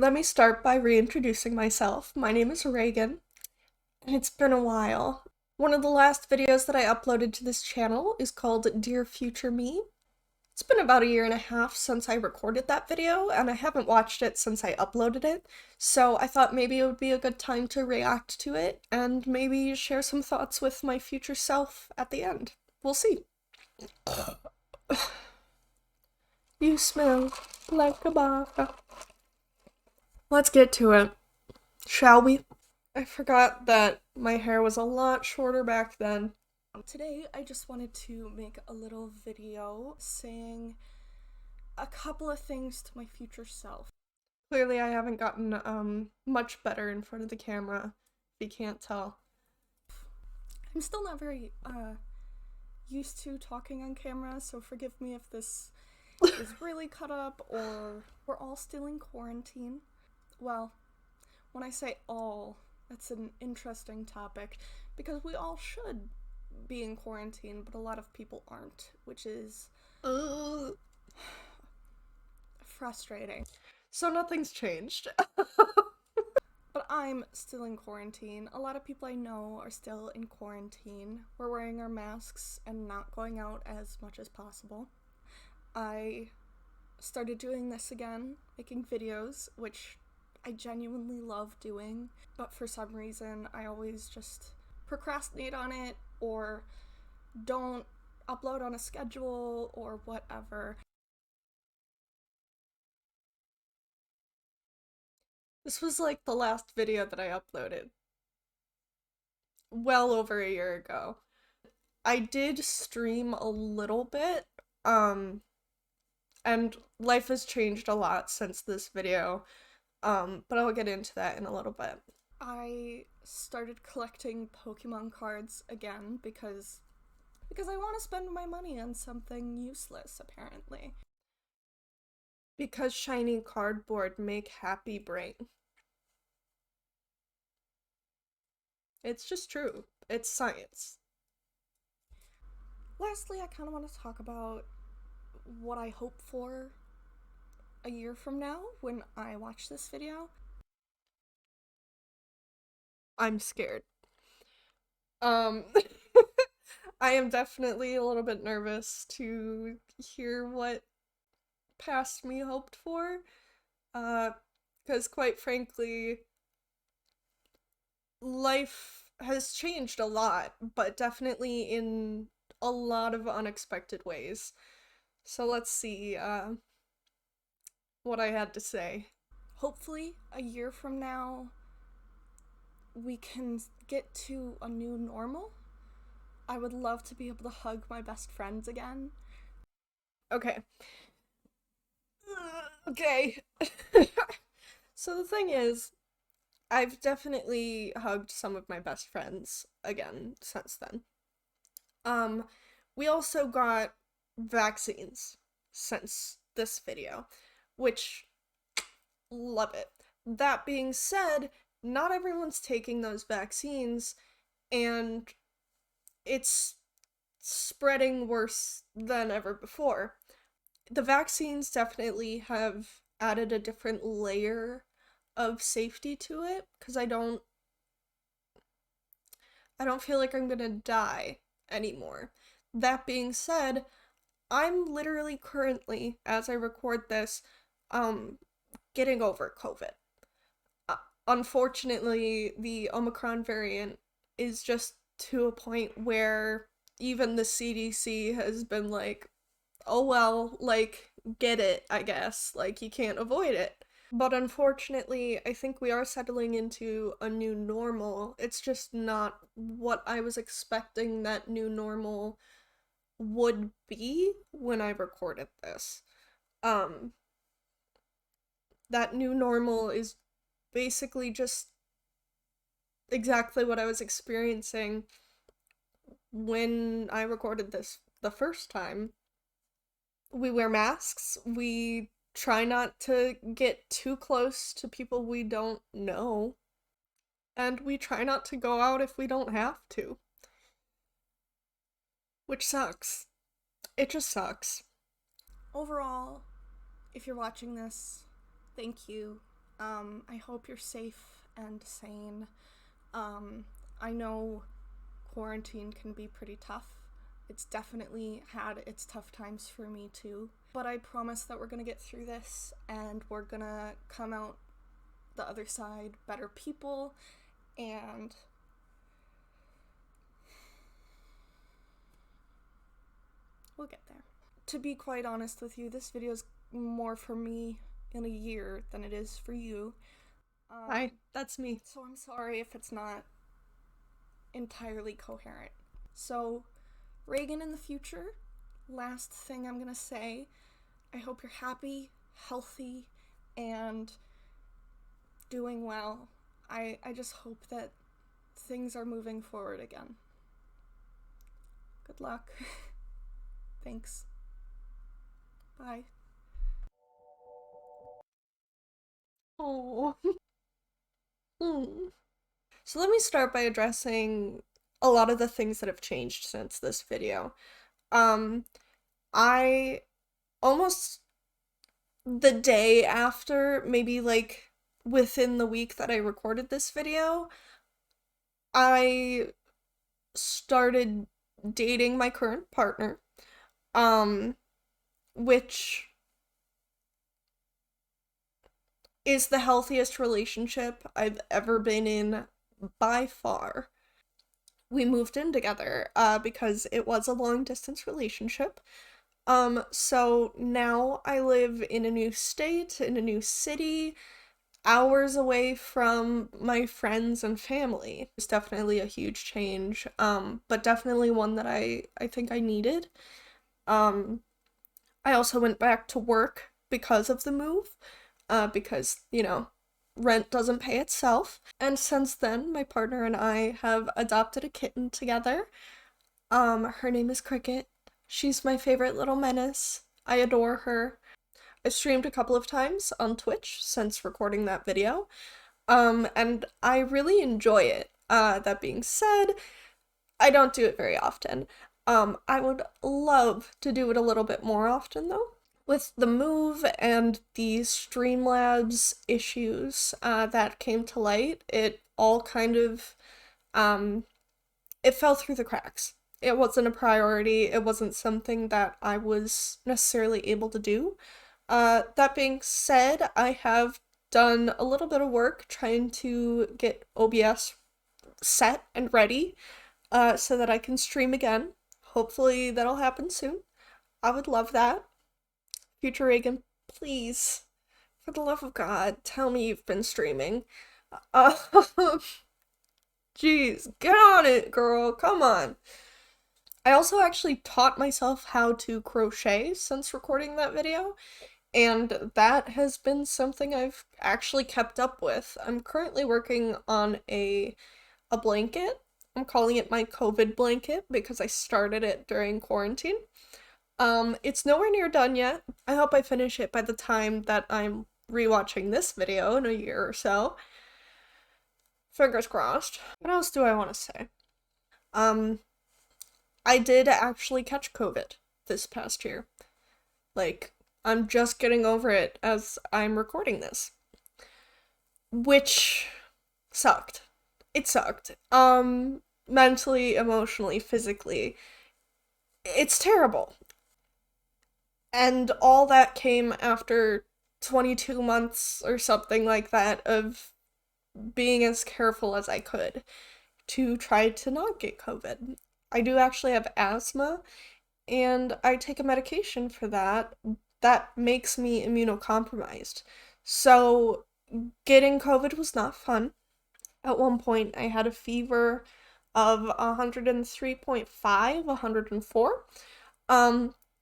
Let me start by reintroducing myself. My name is Reagan, and it's been a while. One of the last videos that I uploaded to this channel is called Dear Future Me. It's been about a year and a half since I recorded that video, and I haven't watched it since I uploaded it, so I thought maybe it would be a good time to react to it, and maybe share some thoughts with my future self at the end. We'll see. You smell like a baka. Let's get to it, shall we? I forgot that my hair was a lot shorter back then. Today, I just wanted to make a little video saying a couple of things to my future self. Clearly, I haven't gotten much better in front of the camera, if you can't tell. I'm still not very used to talking on camera, so forgive me if this is really cut up or we're all still in quarantine. Well, when I say all, that's an interesting topic because we all should be in quarantine, but a lot of people aren't, which is frustrating. So nothing's changed. But I'm still in quarantine. A lot of people I know are still in quarantine. We're wearing our masks and not going out as much as possible. I started doing this again, making videos, which I genuinely love doing, but for some reason I always just procrastinate on it or don't upload on a schedule or whatever. This was like the last video that I uploaded well over a year ago. I did stream a little bit, and life has changed a lot since this video. But I'll get into that in a little bit. I started collecting Pokemon cards again because I want to spend my money on something useless, apparently. Because shiny cardboard make happy brain. It's just true. It's science. Lastly, I kind of want to talk about what I hope for a year from now when I watch this video. I'm scared. I am definitely a little bit nervous to hear what past me hoped for. Because quite frankly, life has changed a lot, but definitely in a lot of unexpected ways. So let's see, what I had to say. Hopefully, a year from now, we can get to a new normal. I would love to be able to hug my best friends again. Okay. Okay. So the thing is, I've definitely hugged some of my best friends again since then. We also got vaccines since this video, which, love it. That being said, not everyone's taking those vaccines, and it's spreading worse than ever before. The vaccines definitely have added a different layer of safety to it, because I don't feel like I'm gonna die anymore. That being said, I'm literally currently, as I record this, getting over COVID. Unfortunately, the Omicron variant is just to a point where even the CDC has been like, oh well, like, get it, I guess. Like, you can't avoid it. But unfortunately, I think we are settling into a new normal. It's just not what I was expecting that new normal would be when I recorded this. Um, that new normal is basically just exactly what I was experiencing when I recorded this the first time. We wear masks, we try not to get too close to people we don't know, and we try not to go out if we don't have to. Which sucks. It just sucks. Overall, if you're watching this, thank you. I hope you're safe and sane. I know quarantine can be pretty tough. It's definitely had its tough times for me too. But I promise that we're gonna get through this and we're gonna come out the other side better people, and we'll get there. To be quite honest with you, this video is more for me in a year than it is for you. Hi, that's me. So I'm sorry if it's not entirely coherent. So, Reagan in the future, last thing I'm gonna say, I hope you're happy, healthy, and doing well. I just hope that things are moving forward again. Good luck. Thanks. Bye. Oh. So let me start by addressing a lot of the things that have changed since this video. Um, I almost the day after, maybe like within the week that I recorded this video, I started dating my current partner, um, which is the healthiest relationship I've ever been in by far. We moved in together because it was a long distance relationship. So now I live in a new state, in a new city, hours away from my friends and family. It's definitely a huge change, but definitely one that I think I needed. Um, I also went back to work because of the move, because, rent doesn't pay itself. And since then, my partner and I have adopted a kitten together. Her name is Cricket. She's my favorite little menace. I adore her. I've streamed a couple of times on Twitch since recording that video. And I really enjoy it. That being said, I don't do it very often. I would love to do it a little bit more often though. With the move and the Streamlabs issues that came to light, it all kind of it fell through the cracks. It wasn't a priority. It wasn't something that I was necessarily able to do. That being said, I have done a little bit of work trying to get OBS set and ready so that I can stream again. Hopefully that'll happen soon. I would love that. Future Reagan, please, for the love of God, tell me you've been streaming. Uh, Jeez, get on it, girl. Come on. I also actually taught myself how to crochet since recording that video, and that has been something I've actually kept up with. I'm currently working on a blanket. I'm calling it my COVID blanket because I started it during quarantine. It's nowhere near done yet. I hope I finish it by the time that I'm rewatching this video in a year or so. Fingers crossed. What else do I want to say? I did actually catch COVID this past year. Like, I'm just getting over it as I'm recording this. Which sucked. It sucked. Mentally, emotionally, physically. It's terrible. And all that came after 22 months or something like that of being as careful as I could to try to not get COVID. I do actually have asthma, and I take a medication for that. That makes me immunocompromised. So, getting COVID was not fun. At one point, I had a fever of 103.5, 104.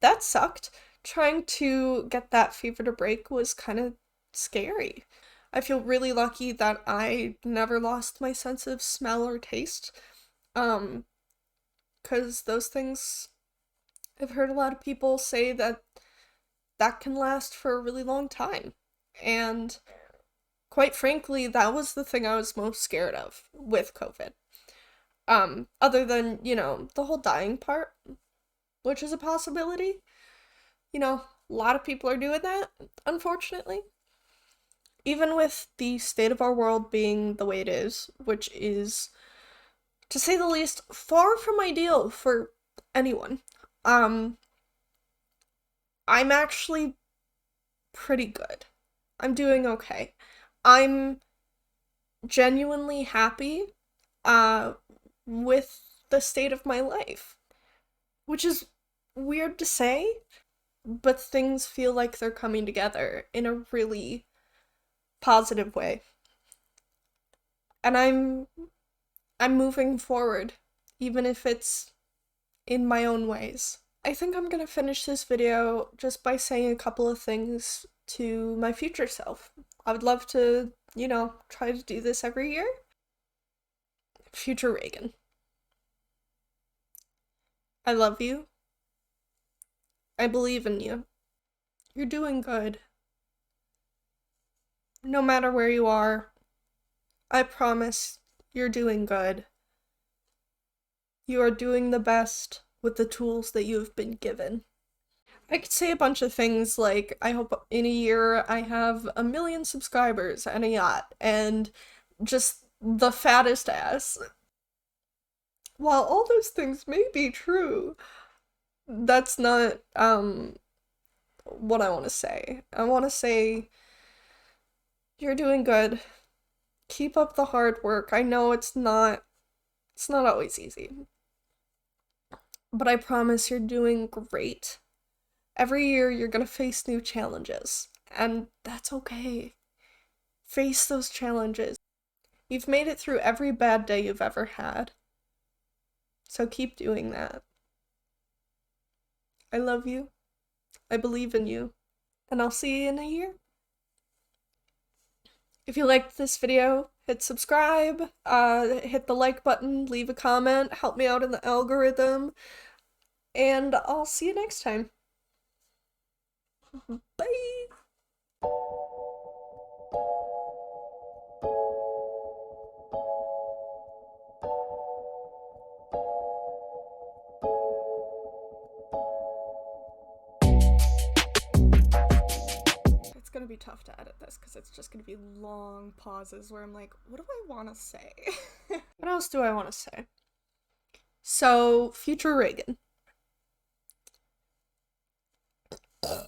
That sucked. Trying to get that fever to break was kind of scary. I feel really lucky that I never lost my sense of smell or taste. Because those things, I've heard a lot of people say that that can last for a really long time. And quite frankly, that was the thing I was most scared of with COVID. Other than, the whole dying part, which is a possibility. A lot of people are doing that, unfortunately. even with the state of our world being the way it is, which is, to say the least, far from ideal for anyone, um, I'm actually pretty good. I'm doing okay. I'm genuinely happy, uh, with the state of my life, which is weird to say, but things feel like they're coming together in a really positive way. And I'm moving forward, even if it's in my own ways. I think I'm gonna finish this video just by saying a couple of things to my future self. I would love to, try to do this every year. Future Reagan, I love you. I believe in you. You're doing good. No matter where you are, I promise you're doing good. You are doing the best with the tools that you have been given. I could say a bunch of things like, I hope in a year I have 1 million subscribers and a yacht, and just the fattest ass. While all those things may be true, that's not, what I want to say. I want to say, you're doing good. Keep up the hard work. I know it's not always easy, but I promise you're doing great. Every year you're gonna face new challenges, and that's okay. Face those challenges. You've made it through every bad day you've ever had, so keep doing that. I love you. I believe in you, and I'll see you in a year. If you liked this video, hit subscribe, hit the like button, leave a comment, help me out in the algorithm, and I'll see you next time. Bye! It's gonna be tough to edit this because it's just gonna be long pauses where I'm like, what do I want to say? What else do I want to say? So, future Reagan. Bye!